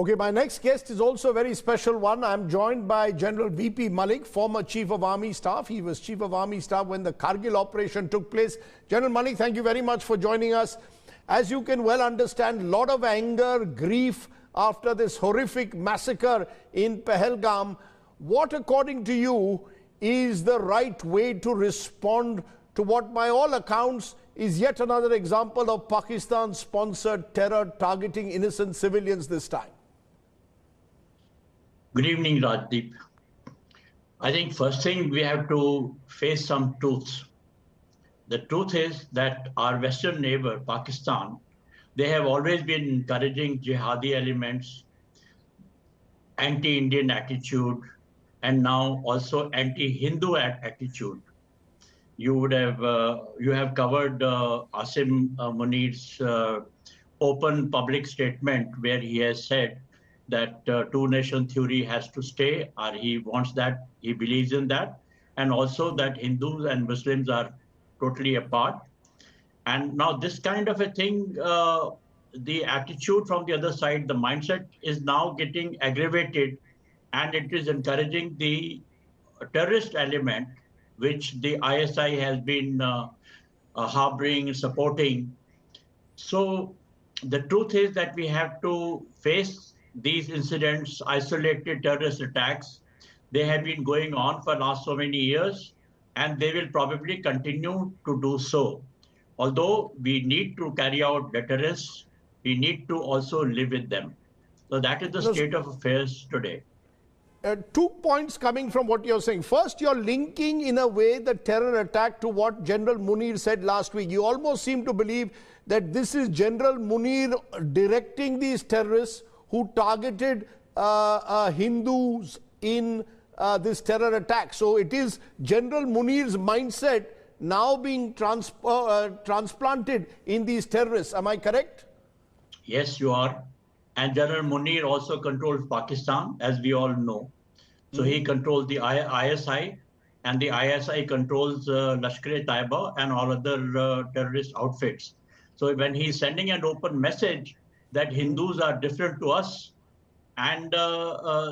Okay, my next guest is also a very special one. I'm joined by General VP Malik, former Chief of Army Staff. He was Chief of Army Staff when the Kargil operation took place. General Malik, thank you very much for joining us. As you can well understand, a lot of anger, grief after this horrific massacre in Pahalgam. What, according to you, is the right way to respond to what, by all accounts, is yet another example of Pakistan-sponsored terror targeting innocent civilians this time? Good evening, Rajdeep. I think first thing we have to face some truths. The truth is that our Western neighbor, Pakistan, they have always been encouraging jihadi elements, anti-Indian attitude, and now also anti-Hindu attitude. You have covered Asim Munir's open public statement where he has said that two-nation theory has to stay, or he wants that, he believes in that, and also that Hindus and Muslims are totally apart. And now this kind of a thing, the attitude from the other side, the mindset is now getting aggravated, and it is encouraging the terrorist element, which the ISI has been harboring, supporting. So the truth is that we have to face these incidents, isolated terrorist attacks. They have been going on for last so many years, and they will probably continue to do so. Although we need to carry out deterrence, we need to also live with them. So that is the state of affairs today. 2 points coming from what you're saying. First, you're linking in a way the terror attack to what General Munir said last week. You almost seem to believe that this is General Munir directing these terrorists who targeted Hindus in this terror attack. So it is General Munir's mindset now being transplanted in these terrorists. Am I correct? Yes, you are. And General Munir also controls Pakistan, as we all know. So he controls the ISI, and the ISI controls Lashkar-e-Taiba and all other terrorist outfits. So when he's sending an open message that Hindus are different to us, and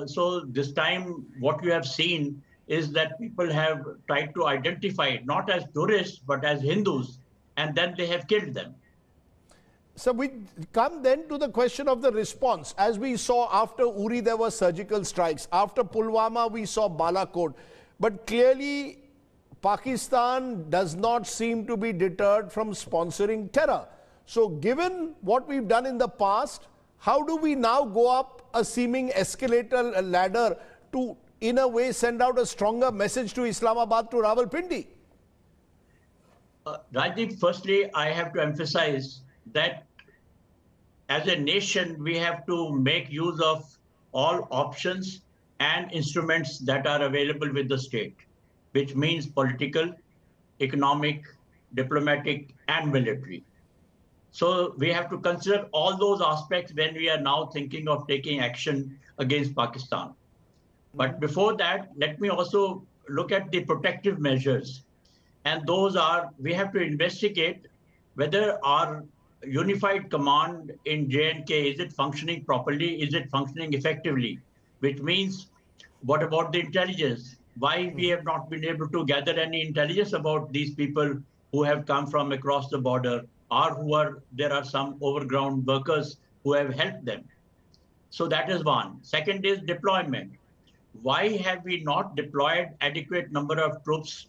so this time what we have seen is that people have tried to identify it not as tourists but as Hindus, and then they have killed them. So we come then to the question of the response. As we saw after Uri, there were surgical strikes. After Pulwama, we saw Balakot. But clearly, Pakistan does not seem to be deterred from sponsoring terror. So given what we've done in the past, how do we now go up a seeming escalator ladder to, in a way, send out a stronger message to Islamabad, to Rawalpindi? Rajdeep, firstly, I have to emphasize that as a nation, we have to make use of all options and instruments that are available with the state, which means political, economic, diplomatic, and military. So we have to consider all those aspects when we are now thinking of taking action against Pakistan. But before that, let me also look at the protective measures. And those are, we have to investigate whether our unified command in J&K, is it functioning properly? Is it functioning effectively? Which means, what about the intelligence? Why we have not been able to gather any intelligence about these people who have come from across the border, or there are some overground workers who have helped them. So that is one. Second is deployment. Why have we not deployed adequate number of troops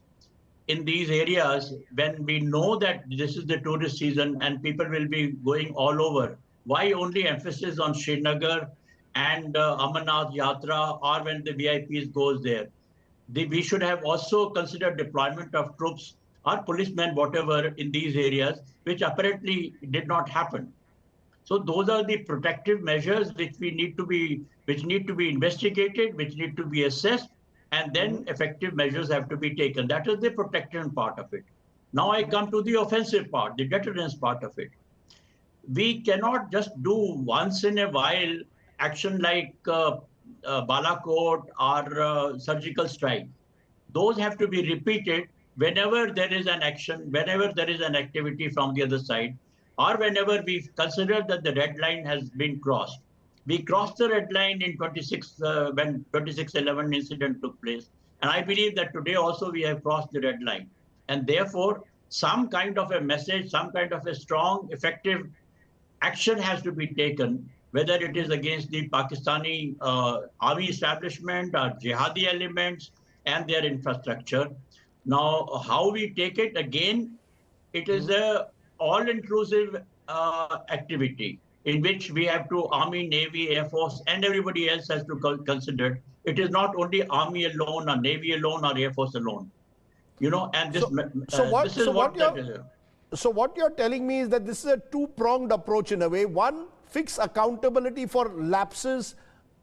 in these areas when we know that this is the tourist season and people will be going all over? Why only emphasis on Srinagar and Amarnath Yatra, or when the VIPs goes there? We should have also considered deployment of troops or policemen, whatever, in these areas, which apparently did not happen. So those are the protective measures which need to be investigated, which need to be assessed, and then effective measures have to be taken. That is the protection part of it. Now I come to the offensive part, the deterrence part of it. We cannot just do once in a while action like Balakot or surgical strike. Those have to be repeated whenever there is an action, whenever there is an activity from the other side, or whenever we consider that the red line has been crossed. We crossed the red line in when 26/11 incident took place. And I believe that today also we have crossed the red line. And therefore, some kind of a message, some kind of a strong, effective action has to be taken, whether it is against the Pakistani army establishment or jihadi elements and their infrastructure. Now, how we take it, again, it is a all-inclusive activity in which we have to Army, Navy, Air Force, and everybody else has to consider. It is not only Army alone or Navy alone or Air Force alone. You know, and this, so what you're telling me is that this is a two-pronged approach in a way. One, fix accountability for lapses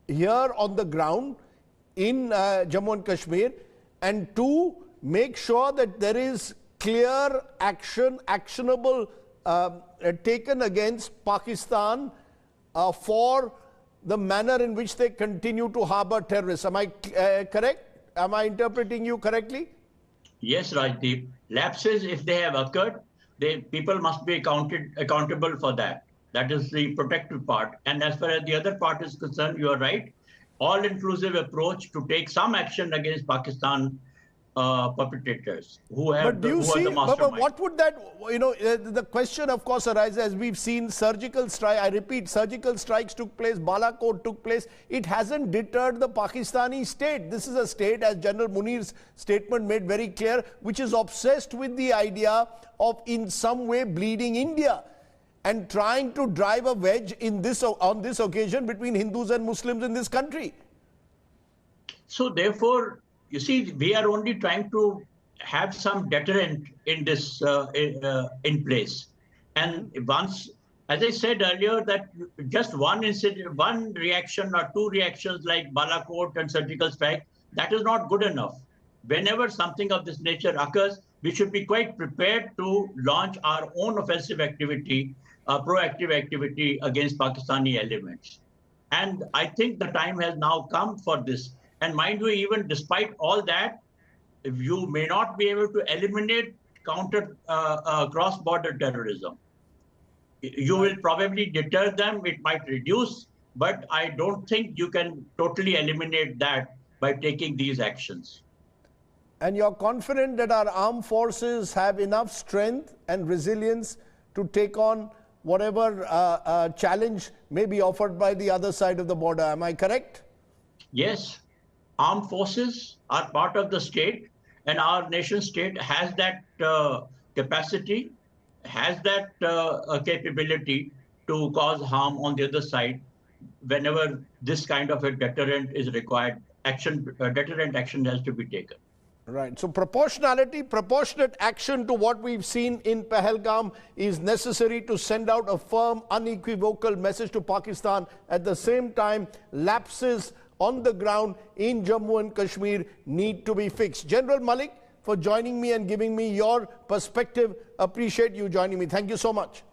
here on the ground in Jammu and Kashmir, and two, make sure that there is clear action, actionable taken against Pakistan for the manner in which they continue to harbor terrorists. Am I correct? Am I interpreting you correctly? Yes, Rajdeep. Lapses, if they have occurred, people must be accountable for that. That is the protective part. And as far as the other part is concerned, you are right. All-inclusive approach to take some action against Pakistan perpetrators who have the mastermind. But what would that, the question of course arises, as we've seen surgical strike, I repeat, surgical strikes took place, Balakot took place. It hasn't deterred the Pakistani state. This is a state, as General Munir's statement made very clear, which is obsessed with the idea of in some way bleeding India and trying to drive a wedge on this occasion between Hindus and Muslims in this country. So therefore, you see, we are only trying to have some deterrent in this in place. And once, as I said earlier, that just one incident, one reaction or two reactions like Balakot and surgical strike, that is not good enough. Whenever something of this nature occurs, we should be quite prepared to launch our own offensive activity, proactive activity against Pakistani elements. And I think the time has now come for this. And mind you, even despite all that, you may not be able to eliminate cross-border terrorism. You will probably deter them, it might reduce, but I don't think you can totally eliminate that by taking these actions. And you're confident that our armed forces have enough strength and resilience to take on whatever challenge may be offered by the other side of the border. Am I correct? Yes. Armed forces are part of the state, and our nation state has that capacity, has that capability to cause harm on the other side whenever this kind of a deterrent is required. Deterrent action has to be taken. Right. So proportionality, proportionate action to what we've seen in Pahalgam is necessary to send out a firm, unequivocal message to Pakistan. At the same time, lapses on the ground in Jammu and Kashmir need to be fixed. General Malik, for joining me and giving me your perspective. Appreciate you joining me. Thank you so much.